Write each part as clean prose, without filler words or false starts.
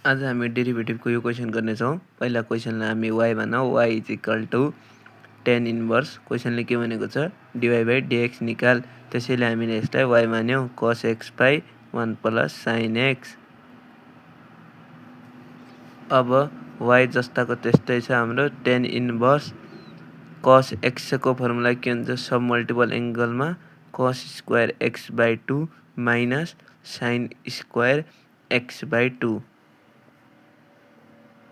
आज हामी डेरिभेटिभको यो क्वेसन गर्नेछौँ। पहिला क्वेसनलाई हामी y भनौँ, y is equal to tan inverse. क्वेसनले के भनेको छ, dy बाई dx निकाल। त्यसैले हामीले यसलाई y मान्यौँ, cos x by 1 plus sin x। अब y जस्ताको त्यस्तै छ हाम्रो tan इन्भर्स cos x को फर्मुला के हुन्छ, सब मल्टिपल एङ्गलमा cos square x by 2 minus sin square x by 2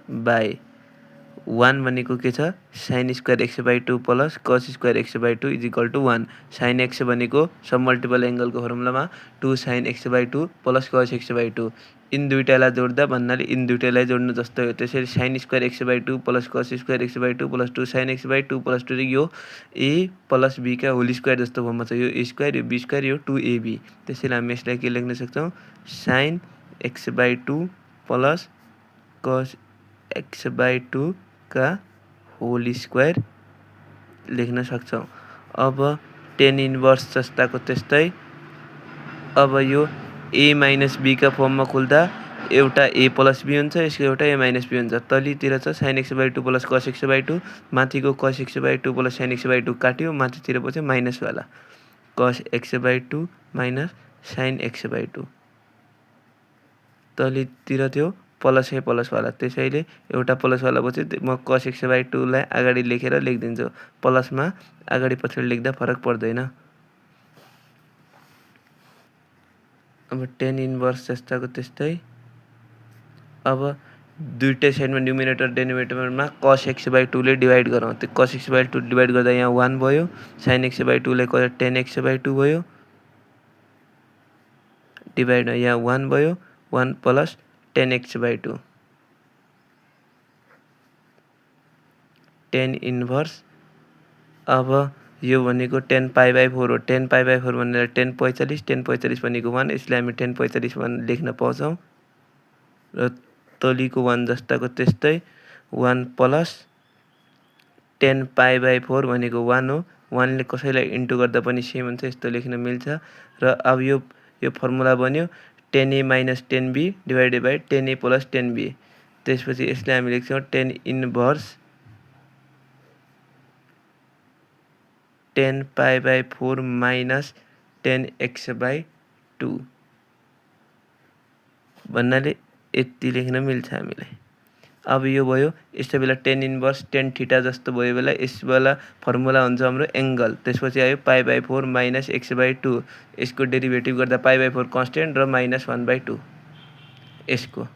by 1 भनेको के छ, sin square x by 2 plus cos square x by 2 is equal to 1। sin x भनेको सब मल्टिपल एङ्गलको फर्मुलामा 2 sin x by 2 plus cos x by 2। इन दुईटालाई जोड्दा भन्नाले इन दुईटालाई जोड्नु जस्तो हो। त्यसैले sin square x by 2 plus cos square x by 2 plus 2 sin x by 2 plus 2 यो a प्लस b का होल स्क्वायर जस्तो फर्ममा छ। यो a स्क्वायर, यो b स्क्वायर, यो 2ab। त्यसैले हामी यसलाई के लेख्न सक्छौँ, sin x by 2 plus cos x by 2 का होल स्क्वायर लेख्न सक्छौँ। अब tan इन्भर्स जस्ताको त्यस्तै, अब यो a माइनस b का फर्ममा खुल्दा एउटा a प्लस b हुन्छ, यसको एउटा a माइनस b हुन्छ। तलीतिर छ sin x by 2 plus cos x by 2, माथिको cos x by 2 plus sin x by 2 काट्यो, माथितिर पछि माइनसवाला cos x by 2 minus sin x by 2। तलीतिर थियो प्लस है प्लसवाला, त्यसैले एउटा प्लसवाला पछि म cos x बाई 2 लाई अगाडि लेखेर लेखिदिन्छु। प्लसमा अगाडि पछाडि लेख्दा फरक पर्दैन। अब tan इन्भर्स जस्ताको त्यस्तै, अब दुईटै साइडमा न्युमिनेटर डेनोमिनेटरमा cos x बाई 2 ले डिभाइड गरौँ। त्यो cos x बाई 2 डिभाइड गर्दा यहाँ 1 भयो, sin x बाई 2 ले गर्दा tan x बाई 2 भयो, डिभाइड यहाँ 1 भयो, 1 plus tan x by 2। tan inverse, अब यो भनेको tan पाई बाई 4 हो। tan पाई बाई 4 भनेर tan 45, tan 45 भनेको 1, यसलाई हामी tan 45 1 लेख्न पाउँछौँ। र तलीको 1 जस्ताको त्यस्तै 1 प्लस tan पाई बाई 4 भनेको 1 हो। 1 ले कसैलाई इन्टु गर्दा पनि सेम हुन्छ, यस्तो लेख्न मिल्छ। र अब यो फर्मुला बन्यो tan a minus tan b divided by tan a plus tan b। त्यसपछि यसलाई हामी लेख्छौँ tan inverse tan pi by 4 minus tan x by 2 भन्नाले यति लेख्न मिल्छ हामीलाई। अब यो भयो, यस्तो बेला tan इन्भर्स tan थीटा जस्तो भयो बेला यस बेला फर्मुला हुन्छ हाम्रो एङ्गल। त्यसपछि आयो pi by 4 minus x by 2, यसको डेरिभेटिभ गर्दा पाई बाई 4 कन्स्टेन्ट र माइनस 1 बाई 2 यसको।